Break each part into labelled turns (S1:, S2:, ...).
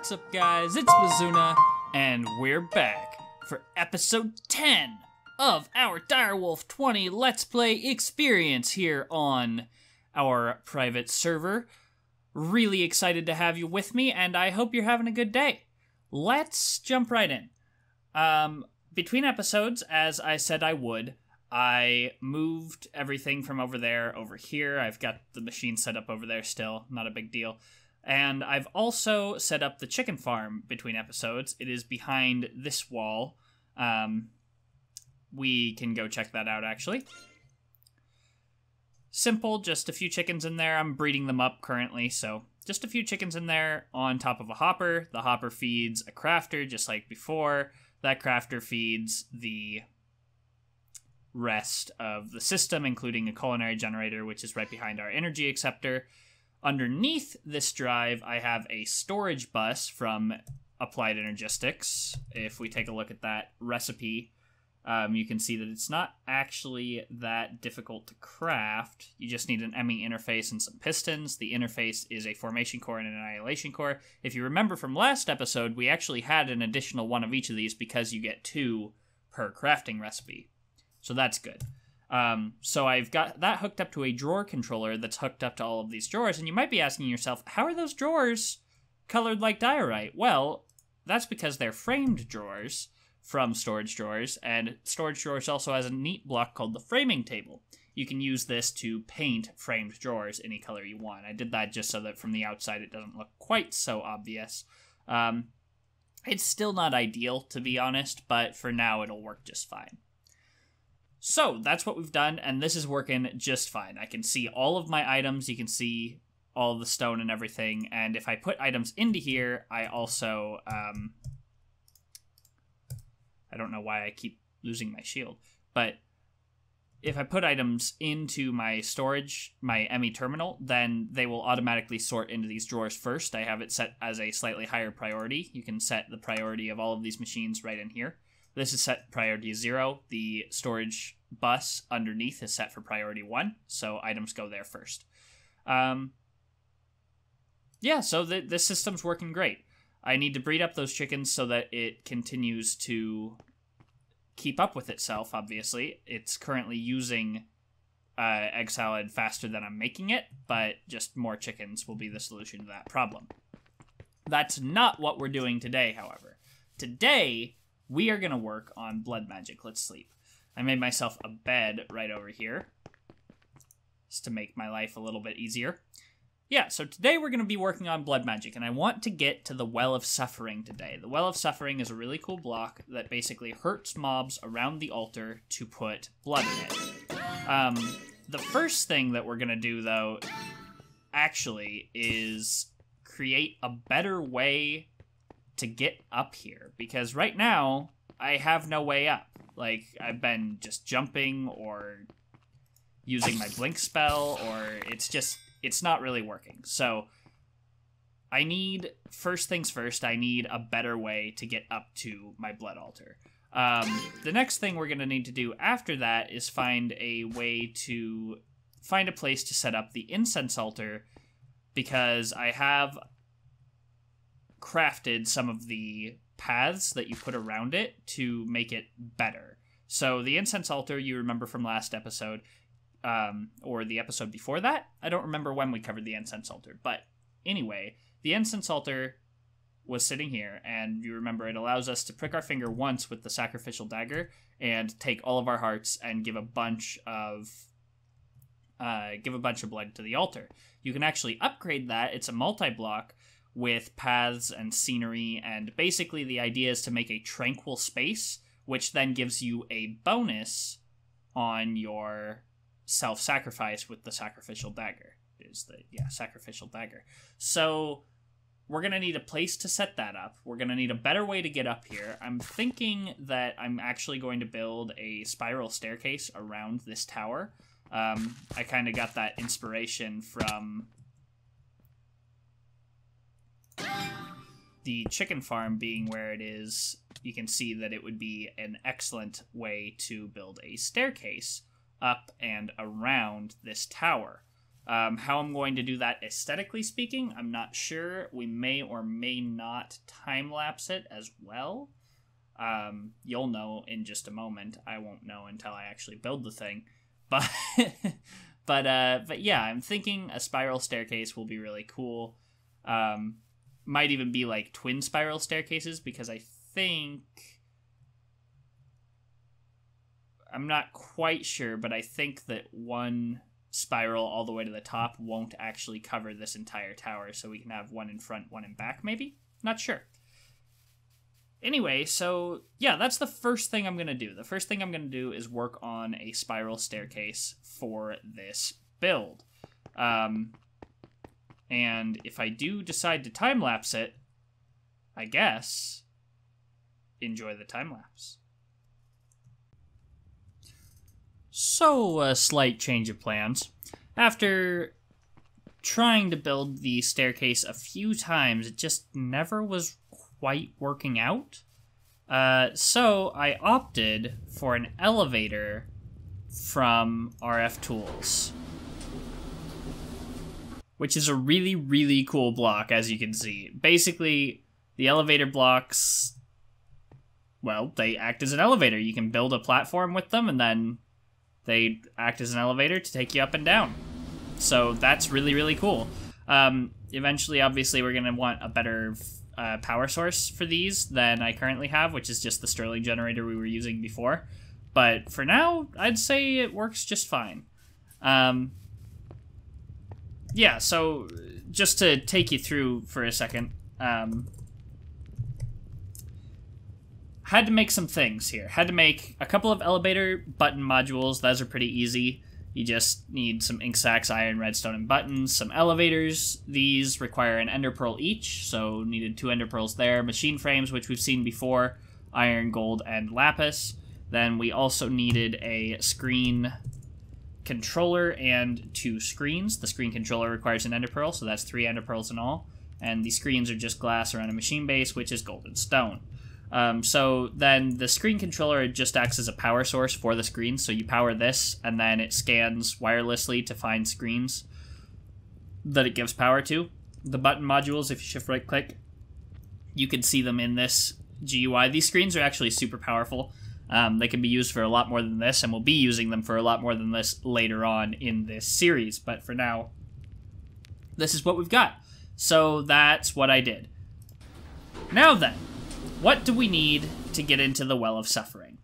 S1: What's up, guys? It's Mizuna, and we're back for episode 10 of our Direwolf20 Let's Play experience here on our private server. Really excited to have you with me, and I hope you're having a good day. Let's jump right in. Between episodes, as I said I would, I moved everything from over there over here. I've got the machine set up over there still, not a big deal. And I've also set up the chicken farm between episodes. It is behind this wall. We can go check that out, actually. Simple, just a few chickens in there. I'm breeding them up currently, so just a few chickens in there on top of a hopper. The hopper feeds a crafter, just like before. That crafter feeds the rest of the system, including a culinary generator, which is right behind our energy acceptor. Underneath this drive, I have a storage bus from Applied Energistics. If we take a look at that recipe, you can see that it's not actually that difficult to craft. You just need an ME interface and some pistons. The interface is a formation core and an annihilation core. If you remember from last episode, we actually had an additional one of each of these because you get 2 per crafting recipe. So that's good. So I've got that hooked up to a drawer controller that's hooked up to all of these drawers, and you might be asking yourself, how are those drawers colored like diorite? Well, that's because they're framed drawers from storage drawers, and storage drawers also has a neat block called the framing table. You can use this to paint framed drawers any color you want. I did that just so that from the outside it doesn't look quite so obvious. It's still not ideal, to be honest, but for now it'll work just fine. So, that's what we've done, and this is working just fine. I can see all of my items, you can see all of the stone and everything, and if I put items into here, I also, I don't know why I keep losing my shield, but if I put items into my storage, my ME terminal, then they will automatically sort into these drawers first. I have it set as a slightly higher priority. You can set the priority of all of these machines right in here. This is set priority 0. The storage bus underneath is set for priority 1, so items go there first. Yeah, so this system's working great. I need to breed up those chickens so that it continues to keep up with itself, obviously. It's currently using egg salad faster than I'm making it, but just more chickens will be the solution to that problem. That's not what we're doing today, however. Today, we are going to work on blood magic. Let's sleep. I made myself a bed right over here just to make my life a little bit easier. Yeah, so today we're going to be working on blood magic, and I want to get to the Well of Suffering today. The Well of Suffering is a really cool block that basically hurts mobs around the altar to put blood in it. The first thing that we're going to do, though, actually, is create a better way to get up here, because right now I have no way up. Like, I've been just jumping or using my blink spell, or it's not really working. So I need, first things first, I need a better way to get up to my blood altar. The next thing we're going to need to do after that is find a place to set up the Incense Altar, because I have crafted some of the paths that you put around it to make it better. So the Incense Altar, you remember from last episode, or the episode before that? I don't remember when we covered the Incense Altar, but anyway, the Incense Altar was sitting here, and you remember it allows us to prick our finger once with the sacrificial dagger and take all of our hearts and give a bunch of blood to the altar. You can actually upgrade that. It's a multi-block with paths and scenery, and basically the idea is to make a tranquil space, which then gives you a bonus on your self-sacrifice with the sacrificial dagger. Sacrificial dagger. So we're going to need a place to set that up. We're going to need a better way to get up here. I'm thinking that I'm actually going to build a spiral staircase around this tower. I kind of got that inspiration from the chicken farm being where it is. You can see that it would be an excellent way to build a staircase up and around this tower. How I'm going to do that aesthetically speaking, I'm not sure. We may or may not time-lapse it as well. You'll know in just a moment. I won't know until I actually build the thing. But but yeah, I'm thinking a spiral staircase will be really cool. Might even be like twin spiral staircases, because I think... I'm not quite sure, but I think that one spiral all the way to the top won't actually cover this entire tower, so we can have one in front, one in back, maybe? Not sure. Anyway, so yeah, that's the first thing I'm going to do. The first thing I'm going to do is work on a spiral staircase for this build. And if I do decide to time-lapse it, I guess, enjoy the time-lapse. So, a slight change of plans. After trying to build the staircase a few times, it just never was quite working out. So, I opted for an elevator from RF Tools, which is a really, really cool block, as you can see. Basically, the elevator blocks, well, they act as an elevator. You can build a platform with them, and then they act as an elevator to take you up and down. So that's really, really cool. Eventually, obviously, we're going to want a better power source for these than I currently have, which is just the Stirling generator we were using before. But for now, I'd say it works just fine. Yeah, so just to take you through for a second, had to make some things here. Had to make a couple of elevator button modules. Those are pretty easy. You just need some ink sacks, iron, redstone, and buttons. Some elevators. These require an ender pearl each, so needed 2 ender pearls there. Machine frames, which we've seen before. Iron, gold, and lapis. Then we also needed a screen controller and 2 screens. The screen controller requires an ender pearl, so that's 3 ender pearls in all. And the screens are just glass around a machine base, which is gold and stone. So then the screen controller just acts as a power source for the screen. So you power this, and then it scans wirelessly to find screens that it gives power to. The button modules, if you shift right click, you can see them in this GUI. These screens are actually super powerful. They can be used for a lot more than this, and we'll be using them for a lot more than this later on in this series. But for now, this is what we've got. So that's what I did. Now then, what do we need to get into the Well of Suffering?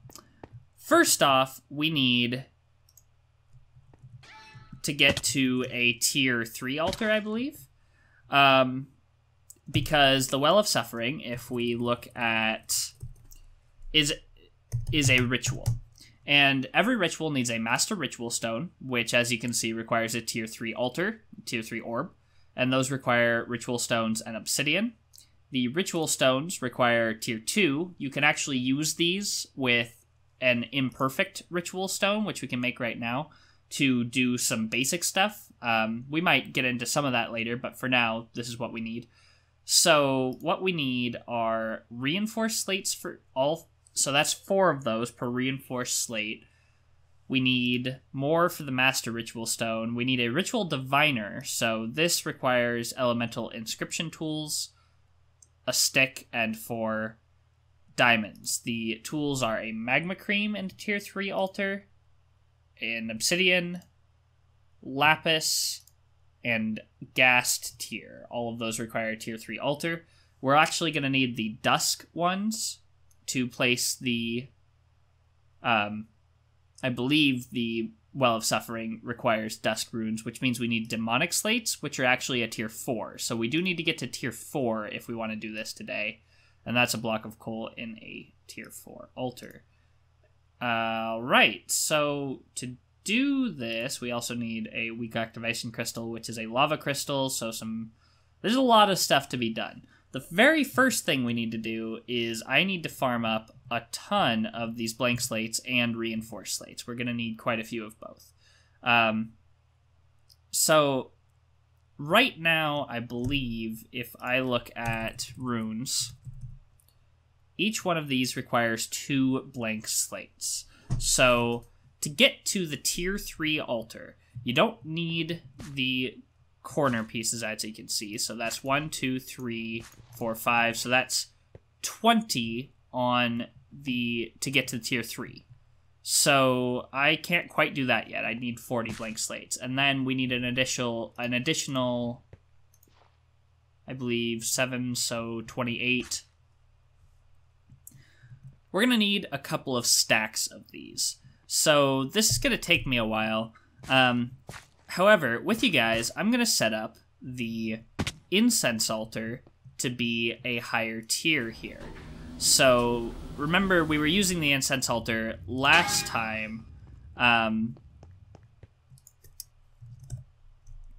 S1: First off, we need to get to a tier 3 altar, I believe. Because the Well of Suffering, if we look at, is a ritual. And every ritual needs a Master Ritual Stone, which, as you can see, requires a tier 3 altar, tier 3 orb. And those require Ritual Stones and Obsidian. The Ritual Stones require tier 2. You can actually use these with an imperfect Ritual Stone, which we can make right now, to do some basic stuff. We might get into some of that later, but for now, this is what we need. So what we need are reinforced slates for all. So that's 4 of those per reinforced slate. We need more for the Master Ritual Stone. We need a Ritual Diviner. So this requires elemental inscription tools, a stick, and 4 diamonds. The tools are a magma cream and tier 3 altar, an obsidian, lapis, and ghast tier. All of those require tier 3 altar. We're actually going to need the dusk ones to place the I believe the Well of Suffering requires dusk runes, which means we need demonic slates, which are actually a tier 4. So we do need to get to tier 4 if we want to do this today. And that's a block of coal in a tier 4 altar. Alright, so to do this, we also need a weak activation crystal, which is a lava crystal. So there's a lot of stuff to be done. The very first thing we need to do is I need to farm up a ton of these blank slates and reinforced slates. We're going to need quite a few of both. So right now, I believe if I look at runes, each one of these requires 2 blank slates. So to get to the tier 3 altar, you don't need the corner pieces, as you can see. So that's 1, 2, 3, 4, 5. So that's 20 on to get to tier 3. So I can't quite do that yet. I need 40 blank slates. And then we need an additional, I believe, 7, so 28. We're going to need a couple of stacks of these. So this is going to take me a while. However, with you guys, I'm going to set up the Incense Altar to be a higher tier here. So remember, we were using the Incense Altar last time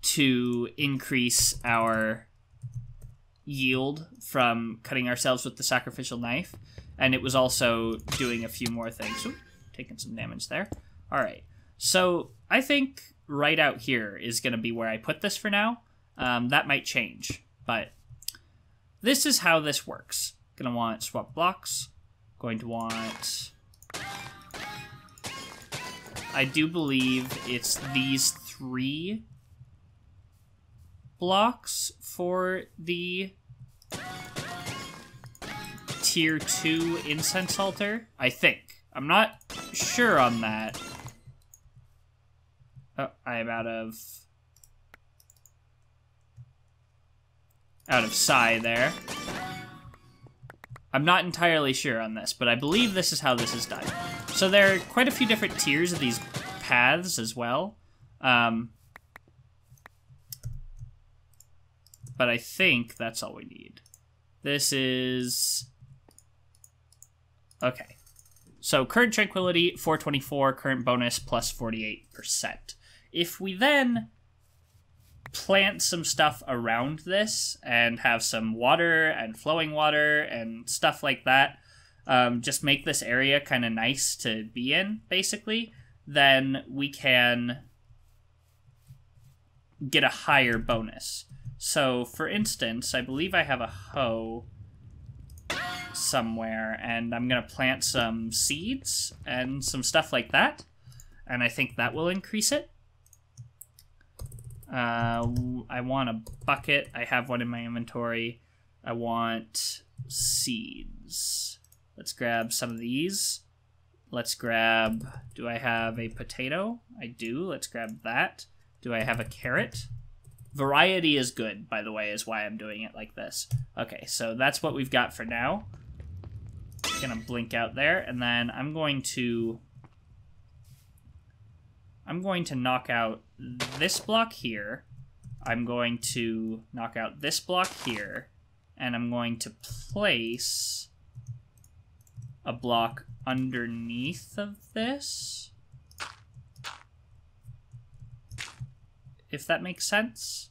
S1: to increase our yield from cutting ourselves with the sacrificial knife. And it was also doing a few more things. Ooh, taking some damage there. All right. So I think right out here is going to be where I put this for now. That might change, but this is how this works. Going to want swap blocks. Going to want... I do believe it's these 3 blocks for the tier 2 Incense Altar, I think. I'm not sure on that. Oh, I am out of psi there. I'm not entirely sure on this, but I believe this is how this is done. So there are quite a few different tiers of these paths as well. But I think that's all we need. This is... Okay. So current tranquility, 424, current bonus, plus 48%. If we then plant some stuff around this and have some water and flowing water and stuff like that, just make this area kind of nice to be in, basically, then we can get a higher bonus. So, for instance, I believe I have a hoe somewhere, and I'm going to plant some seeds and some stuff like that, and I think that will increase it. I want a bucket. I have one in my inventory. I want seeds. Let's grab some of these. Let's grab... Do I have a potato? I do. Let's grab that. Do I have a carrot? Variety is good, by the way, is why I'm doing it like this. Okay, so that's what we've got for now. Gonna blink out there, and then I'm going to knock out this block here. I'm going to knock out this block here, and I'm going to place a block underneath of this, if that makes sense,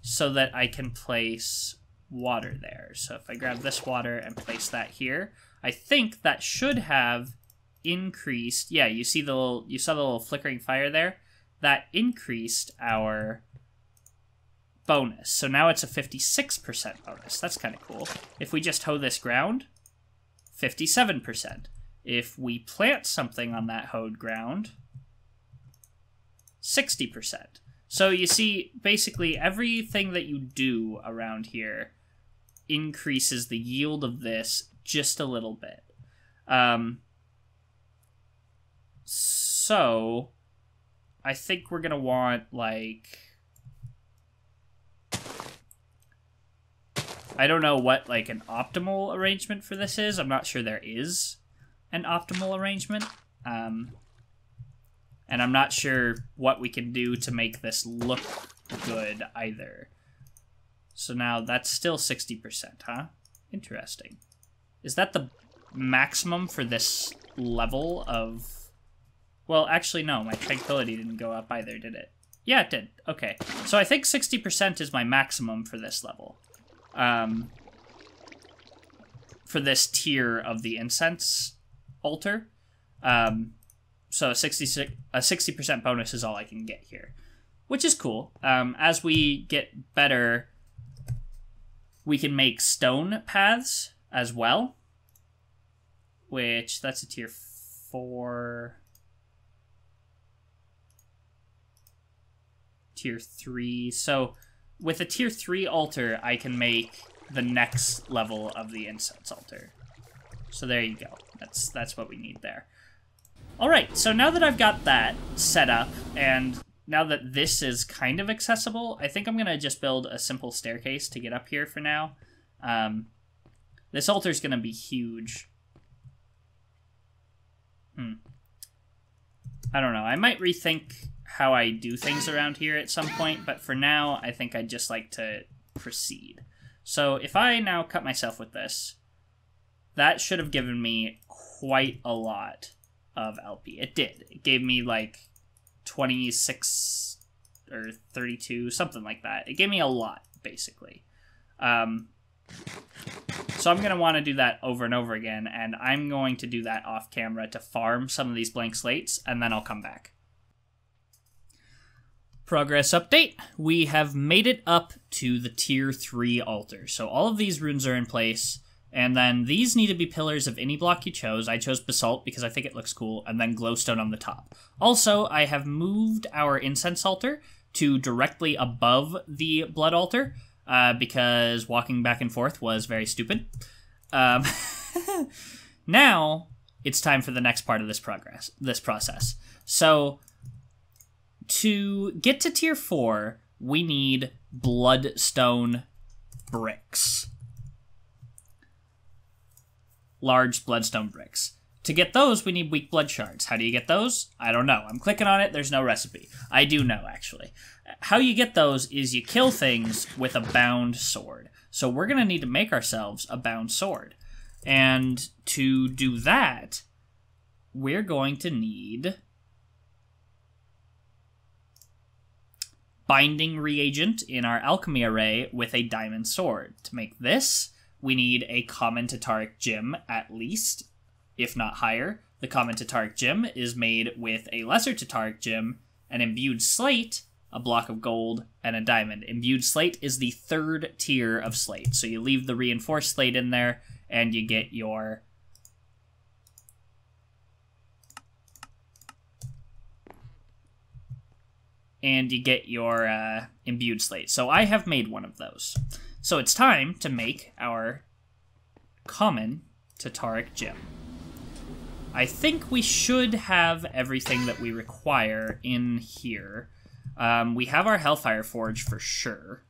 S1: so that I can place water there. So if I grab this water and place that here, I think that should have increased. Yeah, you see you saw the little flickering fire there? That increased our bonus. So now it's a 56% bonus. That's kind of cool. If we just hoe this ground, 57%. If we plant something on that hoed ground, 60%. So you see, basically everything that you do around here increases the yield of this just a little bit. So I think we're going to want, like... I don't know what, like, an optimal arrangement for this is. I'm not sure there is an optimal arrangement. And I'm not sure what we can do to make this look good either. So now that's still 60%, huh? Interesting. Is that the maximum for this level of... Well, actually, no. My tranquility didn't go up either, did it? Yeah, it did. Okay. So I think 60% is my maximum for this level. For this tier of the Incense Altar. So a 60% bonus is all I can get here, which is cool. As we get better, we can make stone paths as well, which that's a tier 4. tier 3. So with a tier 3 altar, I can make the next level of the Incense Altar. So there you go. That's what we need there. Alright, so now that I've got that set up, and now that this is kind of accessible, I think I'm going to just build a simple staircase to get up here for now. This altar's going to be huge. I don't know. I might rethink how I do things around here at some point, but for now, I think I'd just like to proceed. So if I now cut myself with this, that should have given me quite a lot of LP. It did. It gave me like 26 or 32, something like that. It gave me a lot, basically. So I'm going to want to do that over and over again, and I'm going to do that off camera to farm some of these blank slates, and then I'll come back. Progress update. We have made it up to the tier 3 altar. So all of these runes are in place, and then these need to be pillars of any block you chose. I chose basalt because I think it looks cool, and then glowstone on the top. Also, I have moved our incense altar to directly above the blood altar, because walking back and forth was very stupid. Now, it's time for the next part of this process. So, to get to tier 4, we need bloodstone bricks. Large bloodstone bricks. To get those, we need weak blood shards. How do you get those? I don't know. I'm clicking on it. There's no recipe. I do know, actually. How you get those is you kill things with a bound sword. So we're going to need to make ourselves a bound sword. And to do that, we're going to need binding reagent in our alchemy array with a diamond sword. To make this, we need a common Tataric gem at least, if not higher. The common Tataric gem is made with a lesser Tataric gem, an imbued slate, a block of gold, and a diamond. Imbued slate is the 3rd tier of slate. So you leave the reinforced slate in there, and you get your imbued slate. So I have made one of those. So it's time to make our common Tataric gem. I think we should have everything that we require in here. We have our Hellfire Forge for sure.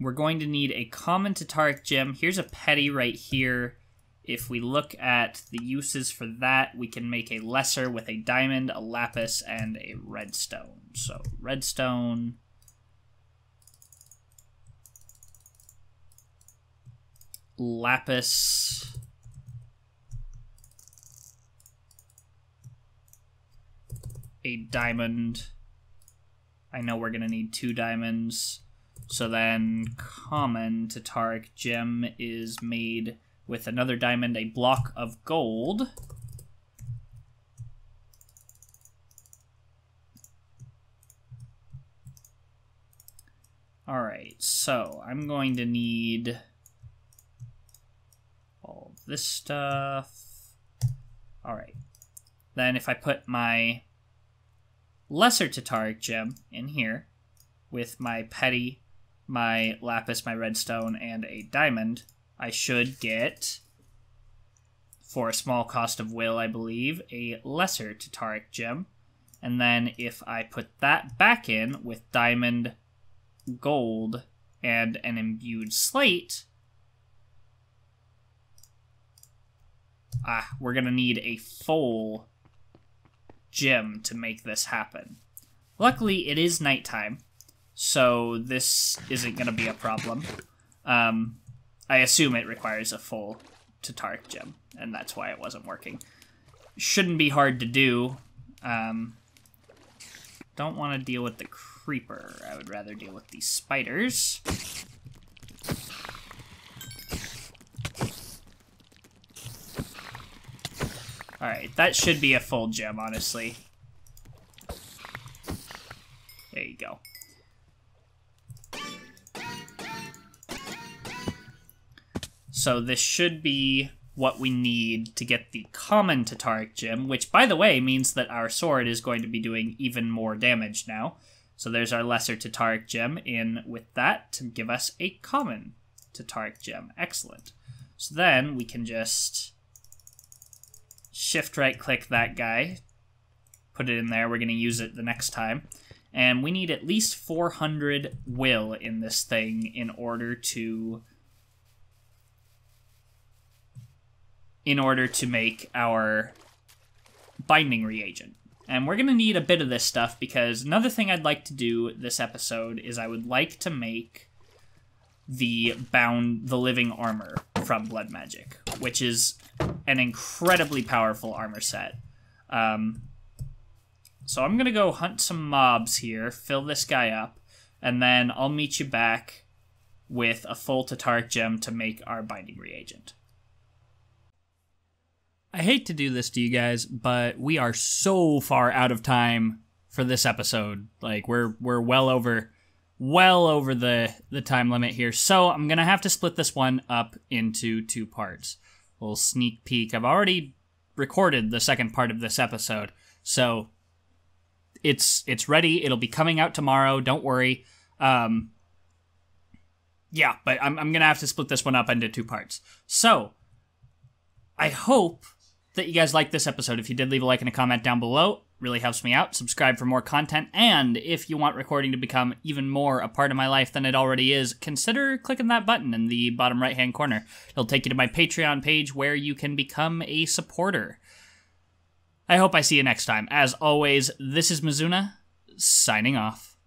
S1: We're going to need a common Tataric gem. Here's a petty right here. If we look at the uses for that, we can make a lesser with a diamond, a lapis, and a redstone. So redstone, lapis, a diamond. I know we're going to need 2 diamonds. So then common Tataric gem is made with another diamond, a block of gold, alright, so I'm going to need all of this stuff. Alright, then if I put my lesser Tataric gem in here with my petty, my lapis, my redstone, and a diamond, I should get, for a small cost of will, I believe, a lesser Tataric gem. And then if I put that back in with diamond, gold, and an imbued slate, we're going to need a full gem to make this happen. Luckily, it is nighttime, so this isn't going to be a problem. I assume it requires a full Tataric gem, and that's why it wasn't working. Shouldn't be hard to do. Don't want to deal with the creeper. I would rather deal with these spiders. Alright, that should be a full gem, honestly. There you go. So this should be what we need to get the common Tataric gem, which, by the way, means that our sword is going to be doing even more damage now. So there's our lesser Tataric gem in with that to give us a common Tataric gem. Excellent. So then we can just shift right-click that guy, put it in there. We're going to use it the next time. And we need at least 400 will in this thing in order to make our binding reagent. And we're going to need a bit of this stuff because another thing I'd like to do this episode is I would like to make the living armor from Blood Magic, which is an incredibly powerful armor set. So I'm going to go hunt some mobs here, fill this guy up, and then I'll meet you back with a full Tataric gem to make our binding reagent. I hate to do this to you guys, but we are so far out of time for this episode. Like, we're well over the time limit here. So I'm going to have to split this one up into 2 parts. A little sneak peek. I've already recorded the second part of this episode, so it's ready. It'll be coming out tomorrow. Don't worry. Yeah, but I'm going to have to split this one up into 2 parts. So I hope that you guys liked this episode. If you did, leave a like and a comment down below. Really helps me out. Subscribe for more content. And if you want recording to become even more a part of my life than it already is, consider clicking that button in the bottom right-hand corner. It'll take you to my Patreon page where you can become a supporter. I hope I see you next time. As always, this is Mizuna, signing off.